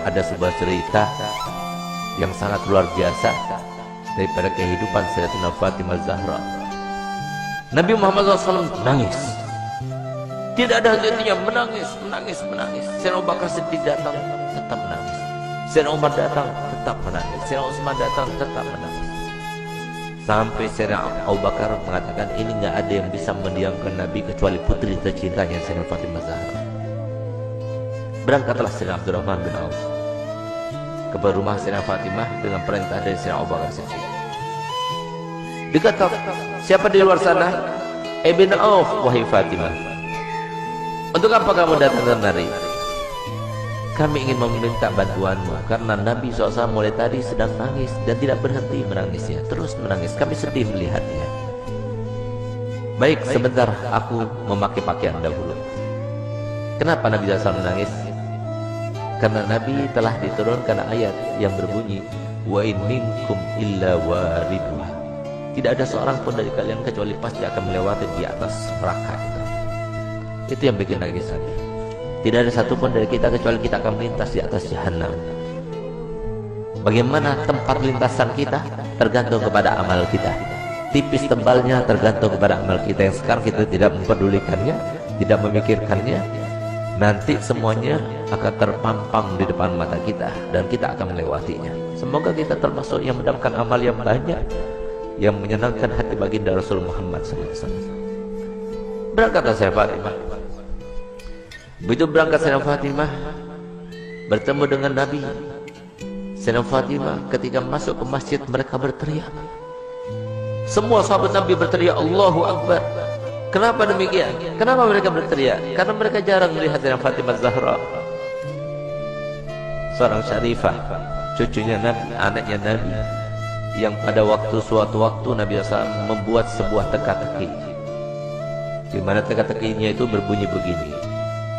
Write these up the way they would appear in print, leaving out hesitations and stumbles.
ada sebuah cerita yang sangat luar biasa daripada kehidupan Sayyidatina Fatimah Zahra. Nabi Muhammad SAW menangis, tidak ada henti-hentinya, menangis. Sayyidina Abu Bakar Siddiq datang, tetap menangis. Sayyidina Umar datang, tetap menangis. Sayyidina Utsman datang, tetap menangis. Sampai Sayyidina Abu Bakar mengatakan, ini nggak ada yang bisa mendiamkan Nabi kecuali putri tercintanya Sayyidina Fatimah Zahra. Berangkatlah Sayyidina Abdurrahman bin Auf ke rumah Sayyidina Fatimah dengan perintah dari Sayyidina Abu Bakar Siddiq. Dikatakan, siapa di luar sana? Ibn Auf, wahai Fatimah, untuk apa kamu datang kemari? Kami ingin meminta bantuanmu karena Nabi SAW mulai tadi sedang nangis dan tidak berhenti menangisnya, terus menangis. Kami sedih melihatnya. Baik, sebentar, aku memakai pakaian dahulu. Kenapa Nabi SAW menangis? Karena Nabi telah diturunkan ayat yang berbunyi, wa in minkum illa wariduha. Tidak ada seorang pun dari kalian kecuali pasti akan melewati di atas neraka itu. Itu yang bikin nangis Nabi. Tidak ada satupun dari kita kecuali kita akan melintas di atas jahanam. Bagaimana tempat lintasan kita tergantung kepada amal kita. Tipis tebalnya tergantung kepada amal kita yang sekarang kita tidak mempedulikannya, tidak memikirkannya. Nanti semuanya akan terpampang di depan mata kita dan kita akan melewatinya. Semoga kita termasuk yang mendapatkan amal yang banyak, yang menyenangkan hati baginda Rasul Muhammad SAW. Berangkatlah Sayyidah Fatimah. Begitu berangkat Sayyidah Fatimah bertemu dengan Nabi. Sayyidah Fatimah ketika masuk ke masjid, mereka berteriak. Semua sahabat Nabi berteriak Allahu Akbar. Kenapa demikian? Kenapa mereka berteriak? Karena mereka jarang melihat Sayyidah Fatimah Zahra, seorang syarifah, cucunya Nabi, anaknya Nabi, yang pada suatu waktu Nabi SAW membuat sebuah teka-teki, di mana teka-tekinya itu berbunyi begini.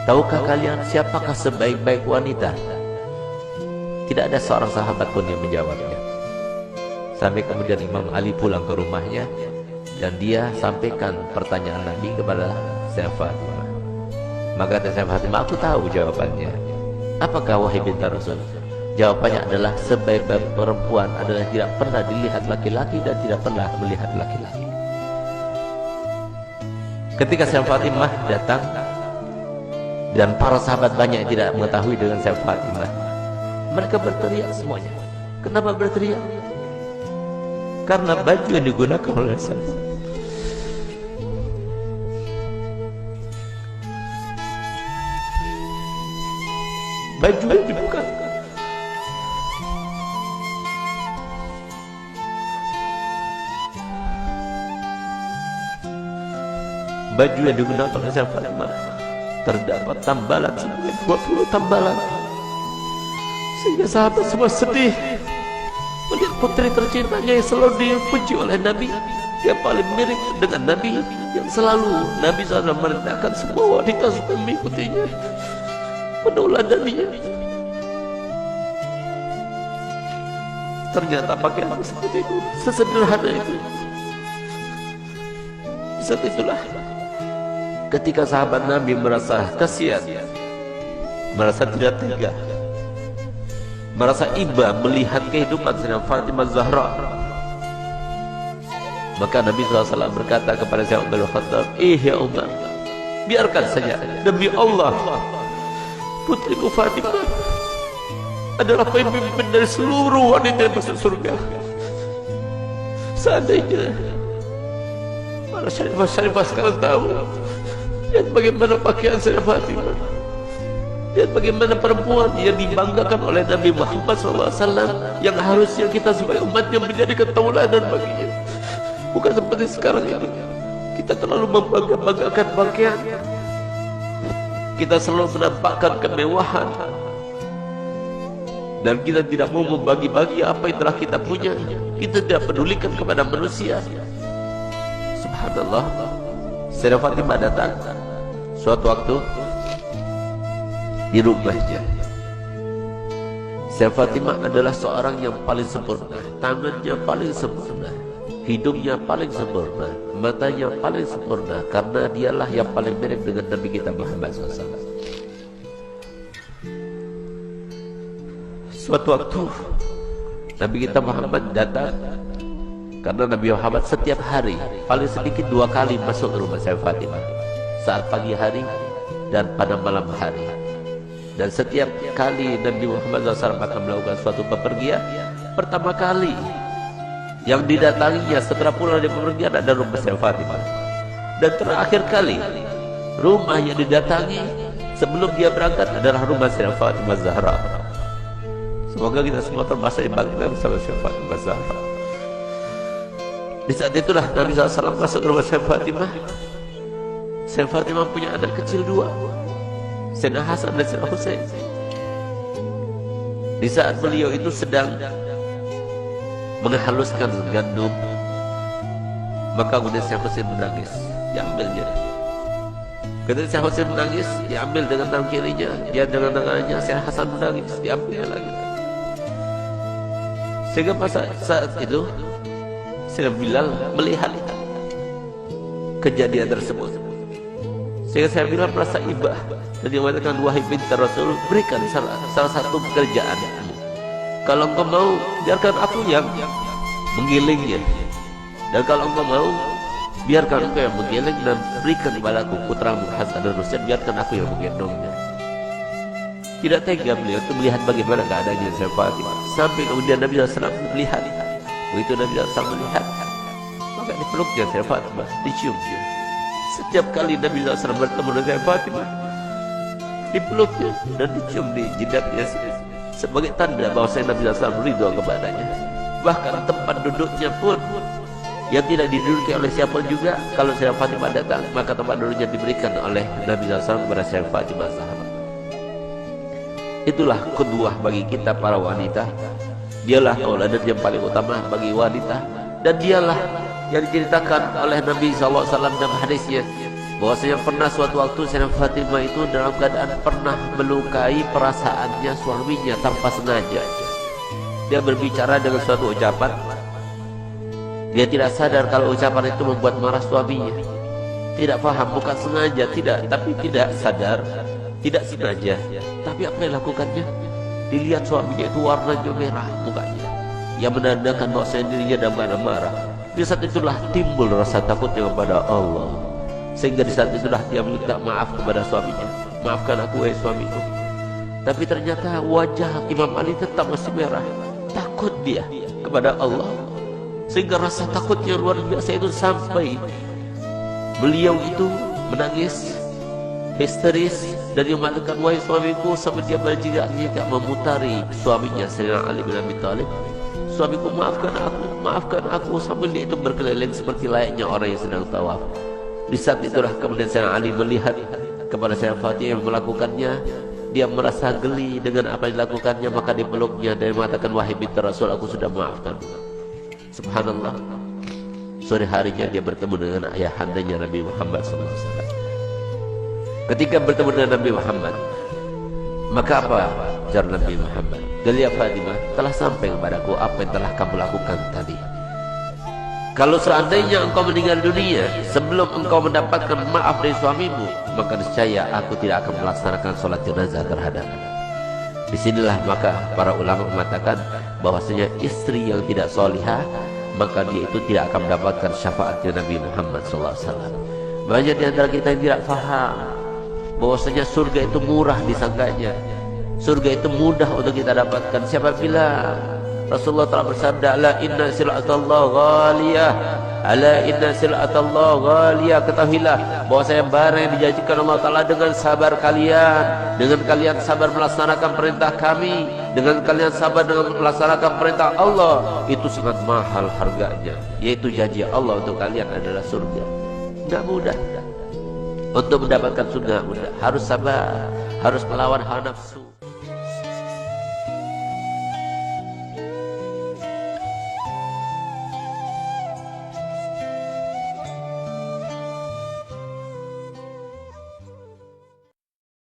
Tahukah kalian siapakah sebaik-baik wanita? Tidak ada seorang sahabat pun yang menjawabnya. Sampai kemudian Imam Ali pulang ke rumahnya dan dia sampaikan pertanyaan Nabi kepada Sayyidah Fatimah. Maka kata Sayyidah Fatimah, aku tahu jawabannya. Apakah wahai binti Rasul? Jawabannya adalah sebaik-baik perempuan adalah tidak pernah dilihat laki-laki dan tidak pernah melihat laki-laki. Ketika Sayyidah Fatimah datang dan para sahabat banyak yang tidak mengetahui dengan Sayyidah Fatimah, mereka berteriak semuanya. Kenapa berteriak? Karena baju yang digunakan oleh Sayyidah, baju yang dibuka, baju yang digunakan oleh Sayyidah Fatimah terdapat tambalan sebanyak 20 tambalan, sehingga sahabat semua sedih melihat putri tercintanya yang selalu dipuji oleh Nabi, yang paling mirip dengan Nabi, yang selalu Nabi SAW merintahkan semua wanita supaya mengikutinya, meneladaninya. Ternyata pakaian seperti itu, sesederhana itu. Saat itulah ketika sahabat Nabi merasa kasihan, merasa tidak tega, merasa iba melihat kehidupan Sayyidah Fatimah Zahra, maka Nabi SAW berkata kepada Sayyidina Umar bin Khattab, ya Umar, biarkan saja, demi Allah putriku Fatimah adalah pemimpin dari seluruh wanita yang masuk surga. Seandainya para syarifah sekarang tahu, lihat bagaimana pakaian Sayyidah Fatimah, lihat bagaimana perempuan yang dibanggakan oleh Nabi Muhammad SAW, yang harusnya kita sebagai umatnya menjadi tauladan baginya. Bukan seperti sekarang ini, kita terlalu membanggakan pakaian, kita selalu menampakkan kemewahan, dan kita tidak mau membagi-bagi apa yang telah kita punya. Kita tidak pedulikan kepada manusia. Subhanallah, Sayyidah Fatimah datang suatu waktu di rumahnya. Sayyidah Fatimah adalah seorang yang paling sempurna, tangannya paling sempurna, hidungnya paling sempurna, matanya paling sempurna, karena dialah yang paling mirip dengan Nabi kita Muhammad SAW. Suatu waktu Nabi kita Muhammad datang, karena Nabi Muhammad setiap hari paling sedikit 2 kali masuk ke rumah saya Fatimah, saat pagi hari dan pada malam hari. Dan setiap kali Nabi Muhammad SAW akan melakukan suatu bepergian, pertama kali yang didatanginya setelah pulang dari bepergian ada rumah saya Fatimah. Dan terakhir kali rumah yang didatangi sebelum dia berangkat adalah rumah saya Fatimah Zahra. Semoga kita semua termasuk dibangkitkan bersama Fatimah Zahra. Di saat itulah Nabi SAW masuk ke rumah Sayyidah Fatimah. Sayyidah Fatimah punya anak kecil 2, Sayyidina Hasan dan Sayyidina Husain. Di saat beliau itu sedang menghaluskan gandum, maka kemudian Sayyidina Husain menangis, diambilnya. Ketika Sayyidina Husain menangis, diambil dengan tangan kirinya, dia dengan tangannya. Sayyidina Hasan menangis, diambilnya lagi. Sehingga saat itu Sayyidina Bilal melihat kejadian tersebut. Sehingga Sayyidina Bilal merasa iba dan dia mengatakan, wahai binti Rasul, berikan salah satu pekerjaan. Kalau engkau mau, biarkan aku yang menggilingnya. Dan kalau engkau mau, biarkan engkau yang menggiling dan berikan kepadaku putramu Hasan dan Husain, biarkan aku yang menggendongnya. Tidak tega beliau untuk melihat bagaimana keadaannya Sayyidah Fatimah. Sampai kemudian Nabi SAW melihat. Begitu Nabi SAW melihat, maka dipeluknya Sayyidah Fatimah, diciumnya. Setiap kali Nabi SAW bertemu dengan Sayyidah Fatimah, dipeluknya dan dicium di jidatnya sebagai tanda bahwa Nabi SAW ridho kepadanya. Bahkan tempat duduknya pun yang tidak diduduki oleh siapa juga, kalau Sayyidah Fatimah datang, maka tempat duduknya diberikan oleh Nabi SAW kepada Sayyidah Fatimah Zahra. Itulah kedua bagi kita para wanita. Dialah tauladan yang paling utama bagi wanita, dan dialah yang diceritakan oleh Nabi SAW dalam hadisnya, bahwasanya pernah suatu waktu Sayyidah Fatimah itu dalam keadaan pernah melukai perasaannya suaminya tanpa sengaja. Dia berbicara dengan suatu ucapan, dia tidak sadar kalau ucapan itu membuat marah suaminya. Tidak paham, bukan sengaja, tidak, tapi tidak sadar, tidak sengaja. Tapi apa yang lakukannya? Dilihat suaminya itu warnanya merah mukanya, yang menandakan bahwa dirinya dalam keadaan marah. Di saat itulah timbul rasa takutnya kepada Allah, sehingga di saat itulah dia minta maaf kepada suaminya. Maafkan aku wahai suamiku. Tapi ternyata wajah Imam Ali tetap masih merah. Takut dia kepada Allah, sehingga rasa takutnya luar biasa itu sampai beliau itu menangis histeris dan dia mengatakan, wahai suamiku, sampai dia berjigak-jigak memutari suaminya Sayyidina Ali bin Abi Thalib. Suamiku, maafkan aku, sambil dia itu berkeliling seperti layaknya orang yang sedang tawaf. Di saat itulah kemudian Sayyidina Ali melihat kepada Sayyidah Fatimah yang melakukannya. Dia merasa geli dengan apa yang dilakukannya, maka dipeluknya dan mengatakan, wahai binti Rasul, aku sudah maafkan. Subhanallah, sore harinya dia bertemu dengan ayahandanya Nabi Muhammad SAW. Ketika bertemu dengan Nabi Muhammad, maka apa ujar Nabi Muhammad? Ya Fatimah, telah sampai kepadaku apa yang telah kamu lakukan tadi. Kalau seandainya engkau meninggal dunia sebelum engkau mendapatkan maaf dari suamimu, maka niscaya aku tidak akan melaksanakan sholat jenazah terhadapmu. Disinilah maka para ulama mengatakan bahwasanya istri yang tidak solihah, maka dia itu tidak akan mendapatkan syafaatnya Nabi Muhammad SAW. Banyak di antara kita yang tidak faham bahwasanya surga itu murah disangkanya, surga itu mudah untuk kita dapatkan. Siapa bilang? Rasulullah telah bersabda, ala inna sil'atallah ghaliyah, ala inna sil'atallah ghaliyah. Ketahuilah bahwasanya barang yang dijanjikan Allah Ta'ala dengan sabar kalian, dengan kalian sabar melaksanakan perintah kami, dengan kalian sabar dengan melaksanakan perintah Allah, itu sangat mahal harganya, yaitu janji Allah untuk kalian adalah surga. Tidak mudah untuk mendapatkan surga, mudah. Harus sabar, harus melawan hawa nafsu.